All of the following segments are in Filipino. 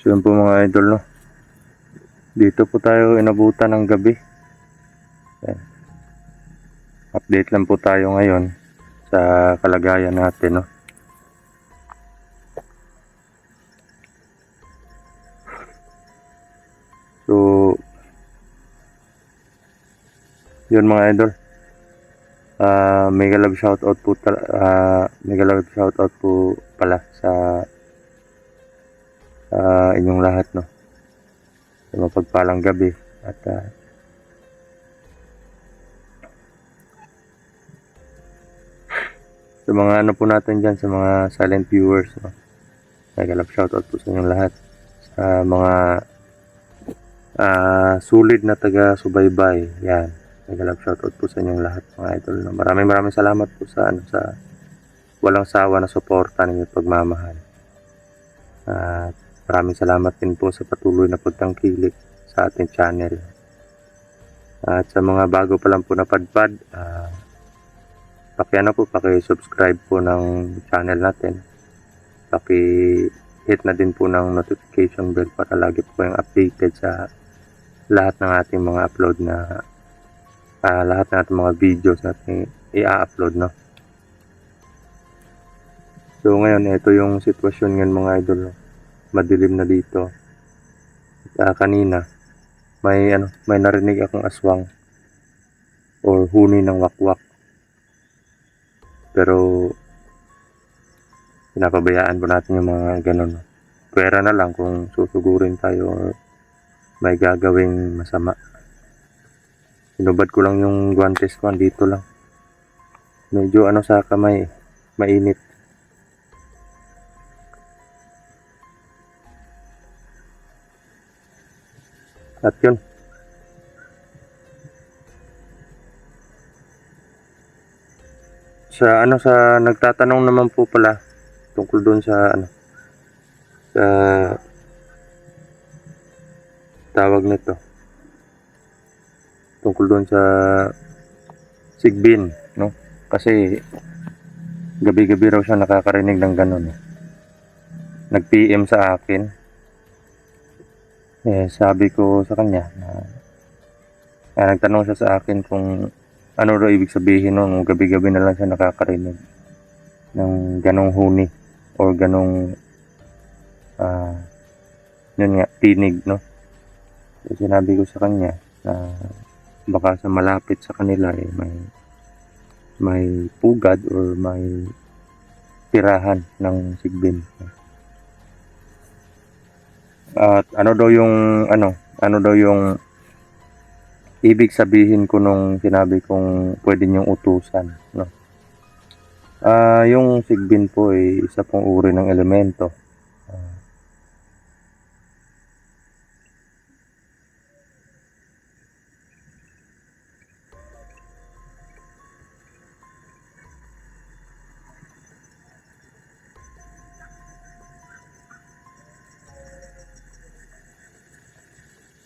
So yun po mga idol, no? Dito po tayo inabutan ng gabi. Ayan. Update lang po tayo ngayon sa kalagayan natin, no? So yun mga idol. Mega love shoutout po pala sa inyong lahat, no? Sa mapagpalang gabi at sa mga ano po natin dyan, sa mga silent viewers, no? Mega love shoutout po sa inyong lahat, sa mga sulit na taga-subaybay. Yan, mega love shoutout po sa inyong lahat mga idol, no? Maraming salamat po sa sa walang sawa na suporta ninyo, pagmamahal. At maraming salamat din po sa patuloy na pagtangkilik sa ating channel. At sa mga bago pa lang po napadpad, paki-subscribe po ng channel natin. Paki-hit na din po ng notification bell para lagi po kayong updated sa lahat ng ating mga upload na lahat ng ating mga videos natin i-upload, no? So ngayon, ito yung sitwasyon ngayon mga idol, no? Madilim na dito. Kanina may narinig akong aswang or huni ng wakwak, pero pinapabayaan po natin yung mga ganun, no? Pwera na lang kung susugurin tayo or may gagawing masama. Sinubad ko lang yung guantes ko, dito lang. Medyo sa kamay, mainit. At yun, sa nagtatanong naman po pala tungkol doon sa sa tawag nito, tungkol doon sa sigbin, no? Kasi gabi-gabi raw siya nakakarinig ng ganun, nag-PM sa akin. Sabi ko sa kanya na nagtanong siya sa akin kung ano daw ibig sabihin nun, gabi-gabi na lang siya nakakarinig ng ganong huni or ganong yun nga, tinig, no? So, sinabi ko sa kanya na baka sa malapit sa kanila may pugad or may tirahan ng sigbin. At ano daw yung ibig sabihin ko nung sinabi kong pwede niyong utusan, no? Yung sigbin po ay isa pong uri ng elemento.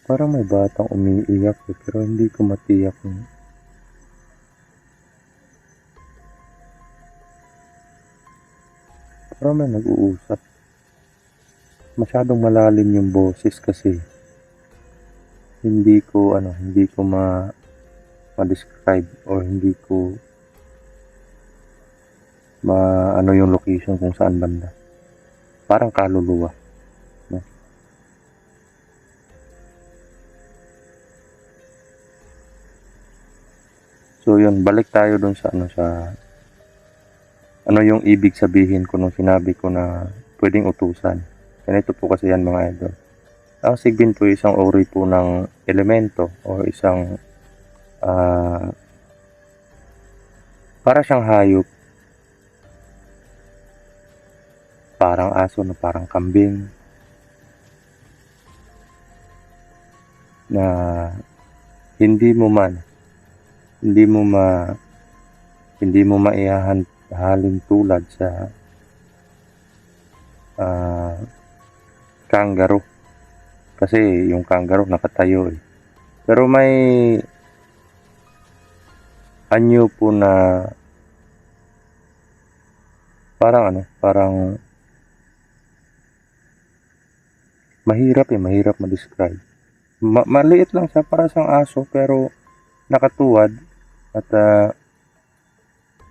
Parang may batang umiiyak pero hindi ko matiyak. Parang may nag-uusap. Masyadong malalim yung boses kasi hindi ko ma-describe or hindi ko yung location kung saan banda. Parang kaluluwa, no? So yun, balik tayo dun sa yung ibig sabihin ko nung sinabi ko na pwedeng utusan. Ganito po kasi yan mga idol. Ang sigbin po isang uri po ng elemento o isang para siyang hayop, parang aso na parang kambing na hindi mo maihahalin tulad sa kangaroo, kasi yung kangaroo nakatayo pero may anyo po na parang mahirap ma-describe. Maliit lang siya, para siyang aso pero nakatuwad at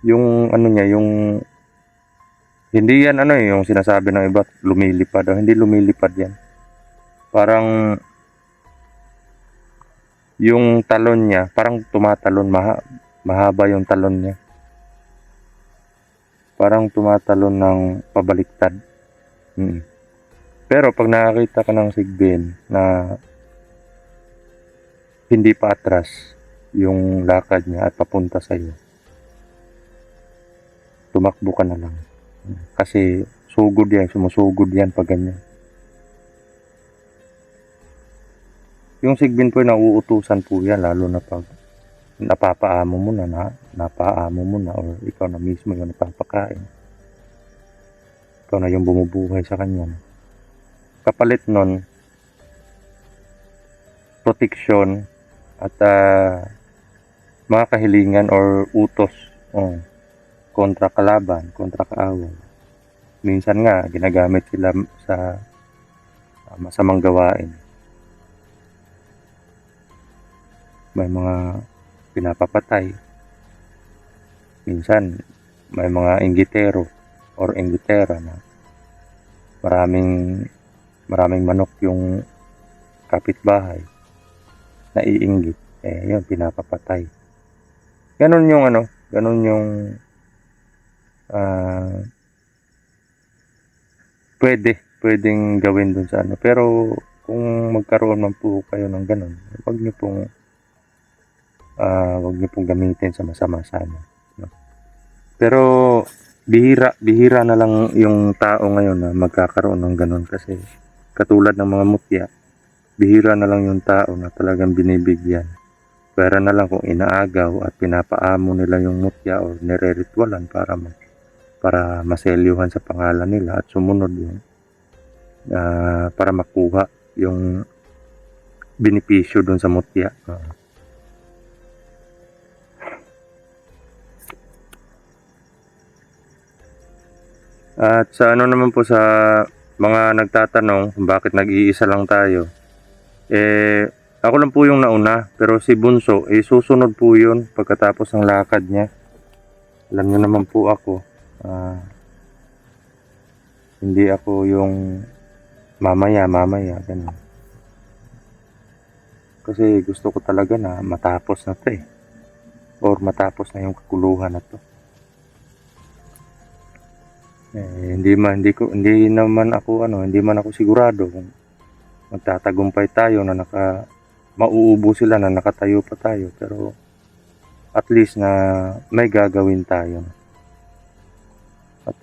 yung ano niya, yung hindi yan ano yung sinasabi ng iba lumilipad, hindi lumilipad yan. Parang yung talon niya, parang tumatalon, mahaba yung talon niya. Parang tumatalon ng pabaliktad. Pero pag nakakita ka ng sigbin na hindi pa atras yung lakad niya at papunta sa iyo, tumakbo ka na lang. Kasi sugod yan, sumusugod yan pag ganyan. Yung sigbin po, nauutusan po yan, lalo na pag napapaamo mo na or ikaw na mismo yung napapakain. Ikaw na yung bumubuhay sa kanya. Kapalit nun, proteksyon at mga kahilingan or utos kontra kalaban, kontra kaaway. Minsan nga, ginagamit sila sa masamang gawain. May mga pinapapatay. Minsan, may mga inggitero or inggitera na maraming manok yung kapitbahay na iinggit. Yun, pinapapatay. Ganun yung pwedeng gawin dun sa ano. Pero kung magkaroon man po kayo ng ganun, wag niyo pong gamitin sa masama sana. No? Pero bihira na lang yung tao ngayon na magkakaroon ng ganun, kasi katulad ng mga mutya, bihira na lang yung tao na talagang binibigyan. Pwera na lang kung inaagaw at pinapaamo nila yung mutya o nire-ritualan para maselyuhan sa pangalan nila at sumunod yun para makuha yung benepisyo dun sa mutya. At sa ano naman po, sa mga nagtatanong kung bakit nag-iisa lang tayo, ako lang po yung nauna, pero si Bunso susunod po yun pagkatapos ng lakad niya. Alam niyo naman po ako, hindi ako yung mamaya ganun. Kasi gusto ko talaga na matapos na to or matapos na yung kaguluhan na to. Hindi man ako sigurado kung magtatagumpay tayo na mauubo sila na nakatayo pa tayo, pero at least na may gagawin tayo. At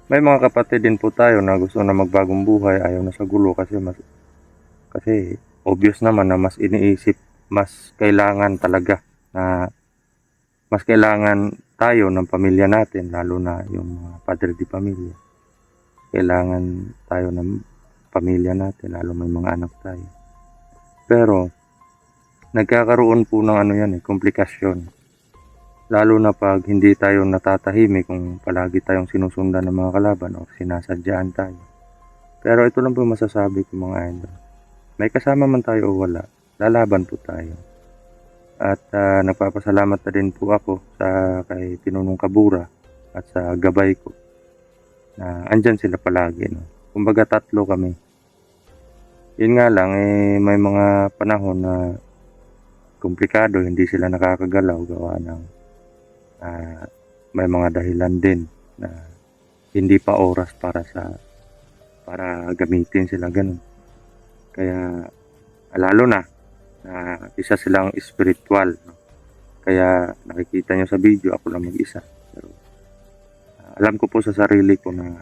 may mga kapatid din po tayo na gusto na magbagong buhay, ayaw na sa gulo, kasi obvious naman na mas iniisip, mas kailangan tayo ng pamilya natin, lalo na yung mga padre di pamilya. Kailangan tayo ng pamilya natin, lalo may mga anak tayo. Pero nagkakaroon po ng komplikasyon, lalo na pag hindi tayo natatahimik, kung palagi tayong sinusundan ng mga kalaban o sinasadyaan tayo. Pero ito lang po masasabi ko, mga idol, may kasama man tayo o wala, lalaban po tayo. At nagpapasalamat na din po ako kay Pinunong Kabura at sa gabay ko na andyan sila palagi. Kumbaga tatlo kami. Yun nga lang, may mga panahon na komplikado, hindi sila nakakagalaw gawa ng may mga dahilan din na hindi pa oras para gamitin sila, ganun. Kaya lalo na isa silang spiritual, no? Kaya nakikita nyo sa video, ako lang mag-isa. Pero alam ko po sa sarili ko na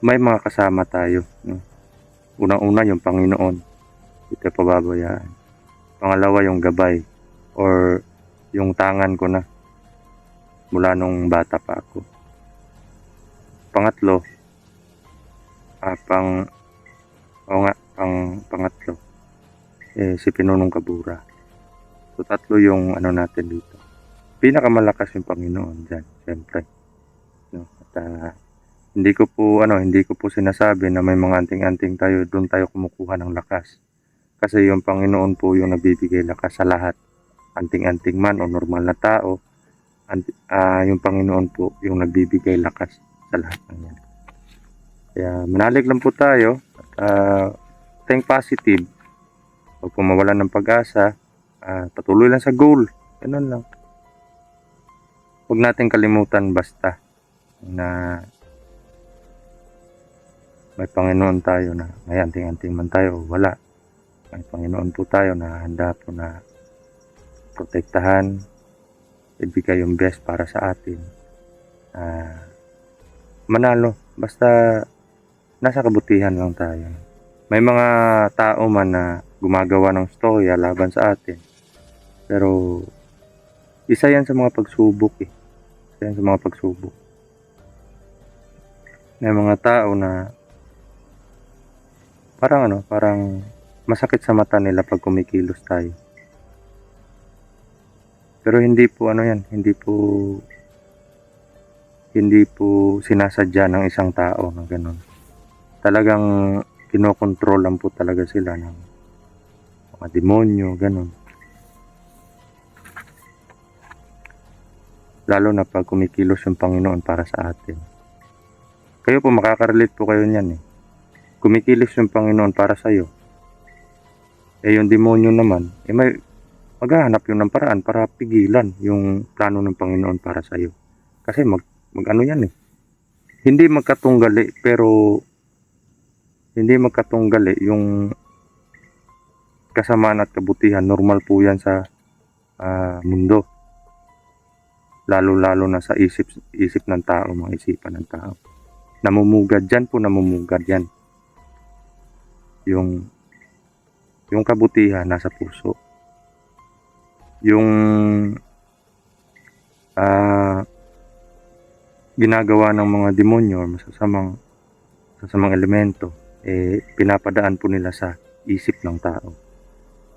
may mga kasama tayo, no? Unang-una yung Panginoon, hindi tayo pababayaan. Pangalawa yung gabay or yung tangan ko na mula nung bata pa ako. Pangatlo, pangatlo si Pinunong Kabura. So tatlo yung natin dito. Pinakamalakas yung Panginoon dyan, siyempre. no? At hindi ko po sinasabi na may mga anting-anting tayo, doon tayo kumukuha ng lakas. Kasi yung Panginoon po yung nagbibigay lakas sa lahat. Anting-anting man o normal na tao, yung Panginoon po yung nagbibigay lakas sa lahat ng yan. Kaya manalig lang po tayo. Think positive. Huwag po mawalan ng pag-asa. Patuloy lang sa goal. Ganun lang. Huwag natin kalimutan basta na may Panginoon tayo na may anting-anting man tayo o wala. May Panginoon po tayo na handa po na protektahan, ibigay yung best para sa atin. Manalo, basta nasa kabutihan lang tayo. May mga tao man na gumagawa ng storya laban sa atin. Pero isa yan sa mga pagsubok eh. Isa yan sa mga pagsubok. May mga tao na parang masakit sa mata nila pag kumikilos tayo. Pero hindi po hindi po sinasadya ng isang tao na gano'n. Talagang kinokontrol lang po talaga sila ng mga demonyo, gano'n. Lalo na pag kumikilos yung Panginoon para sa atin. Kayo po, makaka-relate po kayo niyan eh. Kumikilos yung Panginoon para sa'yo. Yung demonyo naman, maghahanap yun ng paraan para pigilan yung plano ng Panginoon para sa'yo. Kasi mag-ano yan eh. Hindi magkatunggali yung kasamaan at kabutihan. Normal po yan sa mundo. Lalo-lalo na sa isip ng tao, mga isipan ng tao. Namumugad yan. Yung kabutihan nasa puso. Yung ginagawa ng mga demonyo, masasamang elemento, pinapadaan po nila sa isip ng tao.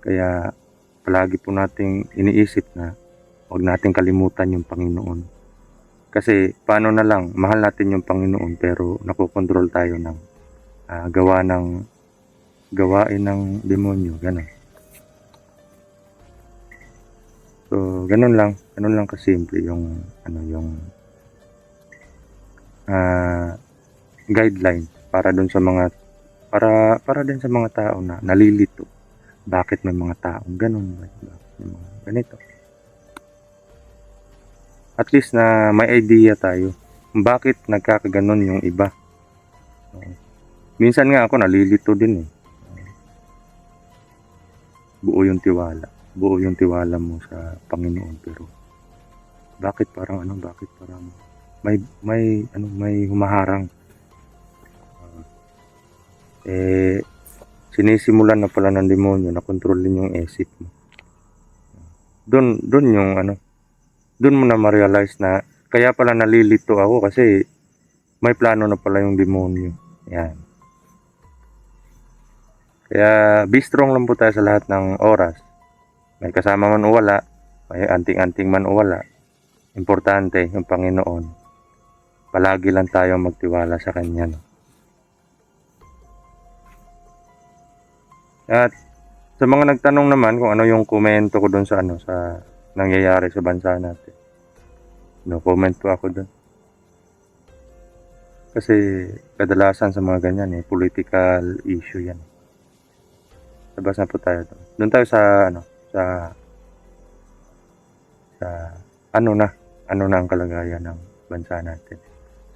Kaya palagi po nating iniisip na huwag nating kalimutan yung Panginoon. Kasi paano na lang, mahal natin yung Panginoon pero nakokontrol tayo ng gawain ng demonyo, gano'n. So, ganun lang kasimple yung guideline para din sa mga tao na nalilito. Bakit may mga taong ganun? Bakit may mga ganito? At least na may idea tayo kung bakit nagkakaganon yung iba. Minsan nga ako nalilito din eh. Buo yung tiwala mo sa Panginoon, pero bakit parang may humaharang. Sinisimulan na pala ng demonyo na kontrolin yung isip mo. Doon mo na ma-realize na kaya pala nalilito ako kasi may plano na pala yung demonyo. Yan. Kaya be strong lang po tayo sa lahat ng oras. May kasama man o wala, may anting-anting man o wala. Importante yung Panginoon. Palagi lang tayo magtiwala sa Kanya. No? At sa mga nagtanong naman kung ano yung komento ko doon sa nangyayari sa bansa natin. No-comment po ako doon. Kasi kadalasan sa mga ganyan political issue yan. Labas na po tayo doon. Doon tayo sa ano na ang kalagayan ng bansa natin.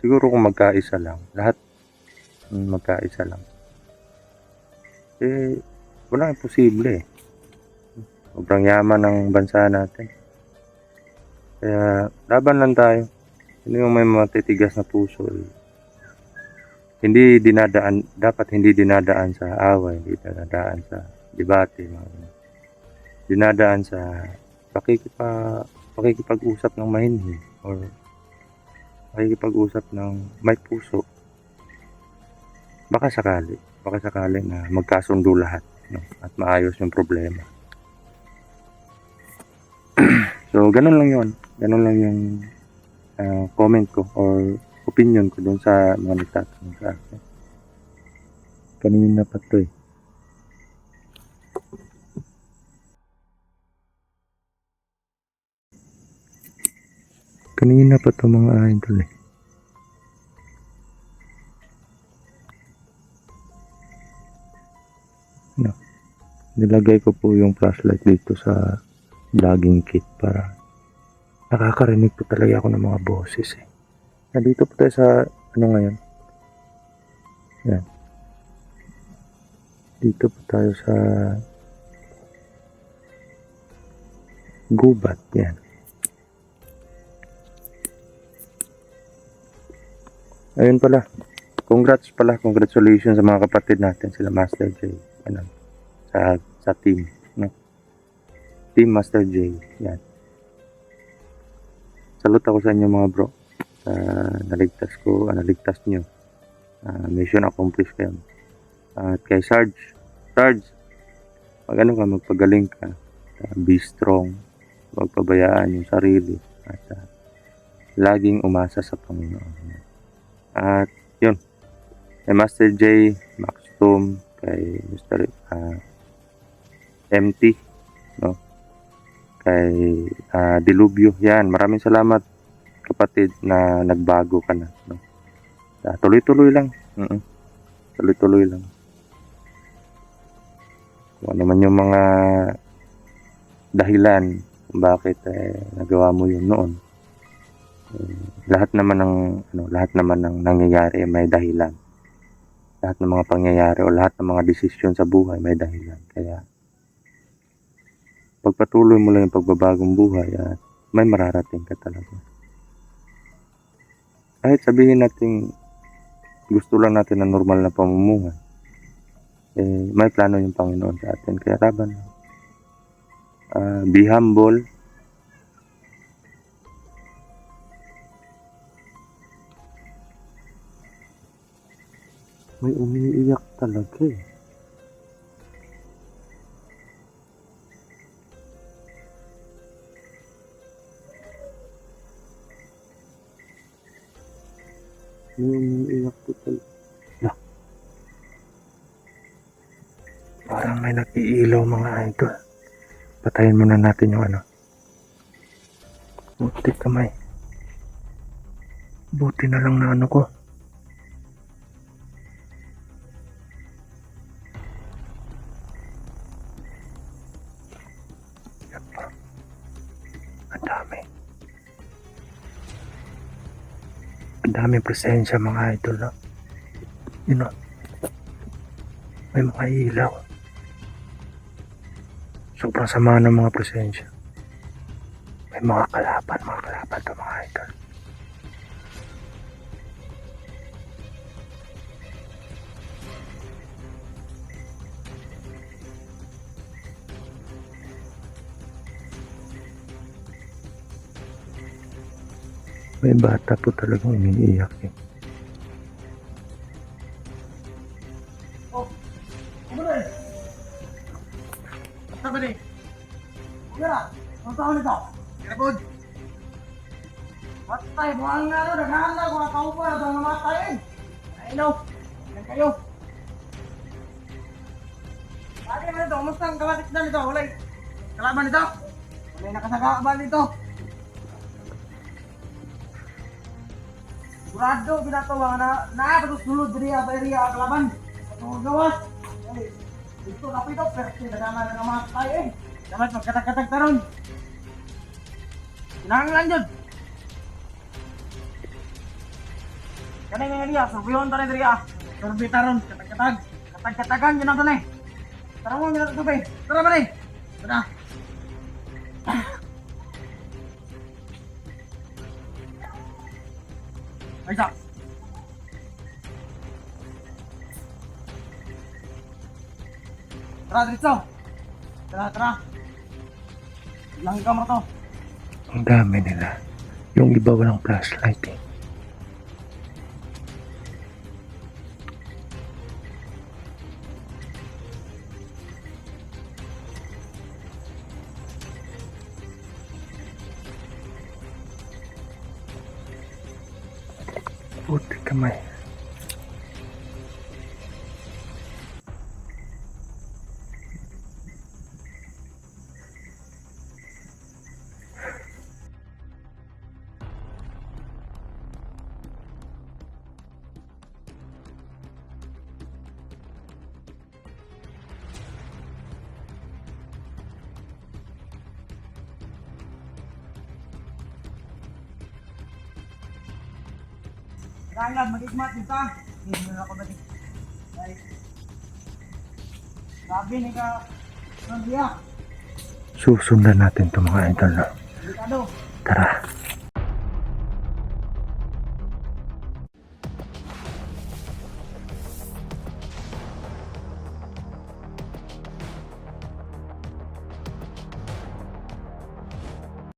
Siguro kung magkaisa lang, lahat magkaisa lang. Walang imposible. Sobrang yaman ng bansa natin. Kaya laban lang tayo. Hindi yung may matitigas na puso. Dapat hindi dinadaan sa away, hindi dinadaan sa debate, dinadaan sa pakikipag-usap ng mahinhin or pakikipag-usap ng may puso. Baka sakali na magkasundo lahat, no? At maayos yung problema. So ganun lang yung comment ko or opinion ko dun sa mga nagtatanong sa akin. Kanina pa to eh. Kanina pa to mga idol eh. No. Nilagay ko po yung flashlight dito sa vlogging kit para nakakarinig po talaga ako ng mga boses eh. Nandito po tayo sa ano ngayon. Yan. Dito po tayo sa gubat. Yan. Ayun pala. Congratulations sa mga kapatid natin sila Master J. Ano, sa team, no? Team Master J. Yan. Salute ako sa inyo mga bro. Naligtas nyo. Mission accomplished kayo. At kay Sarge, magpagaling ka. Be strong. Huwag pabayaan yung sarili. At laging umasa sa Panginoon. At yun. Kay Master J, Max Tom, kay Mr. MT, no? Kay Dilubyo. Yan, maraming salamat kapatid na nagbago ka na, no? Tuloy-tuloy lang. Tuloy-tuloy lang. Kung ano man yung mga dahilan kung bakit nagawa mo yun noon. Lahat naman ng nangyayari may dahilan. Lahat ng mga pangyayari o lahat ng mga desisyon sa buhay may dahilan. Kaya pagpatuloy mo lang yung pagbabagong buhay at may mararating ka talaga. Kahit sabihin natin gusto lang natin ng normal na pamumuhay, may plano yung Panginoon sa atin. Kaya laban. Be humble. May umiiyak talaga eh. May umiiyak po talaga. Parang may nag-iilaw mga idol. Patayin muna natin yung ano. Buti kamay. Buti na lang na ano ko. Ang dami presensya mga idol, no? You know, may mga ilaw. Sobrang sama ng mga presensya. May mga kalaban to mga idol. May bata po talagang umiiyak eh. Oh, ano ba eh? Ano ba eh? Kuya, ang tao nito? Kinapod. Matay, buhang nga rin, naghahanda ko, tao pa, ito ang namatay eh. Ay no, yan kayo. Lagi mo nito, kumusta ang kabatik na nito? Walay kalaban nito? Walay nakasaga ba nito? Burado, binatawa na sulod diri ang area kalaban. Atong gawas. Dito na pito, pero nagama na namatay eh. Dapat magkatag-katag taron. Kinahanglan yun. Kanay nga area, surveyon tayo diri ah. Survey taron, katag-katag. Katag-katagan yun ang tanay. Tara mo, minat ito ba eh. Tara ba eh. Tara. Isa. Tara dito. Tara. Langgam mo to. Ang dami nila. Yung iba walang flashlight eh. Puti kamay. Kailan mag-igmat din ka? Hindi na ako balik. Right. Sabi ni ka, Nandiya, Susundan natin to mga idol. delikado. Tara.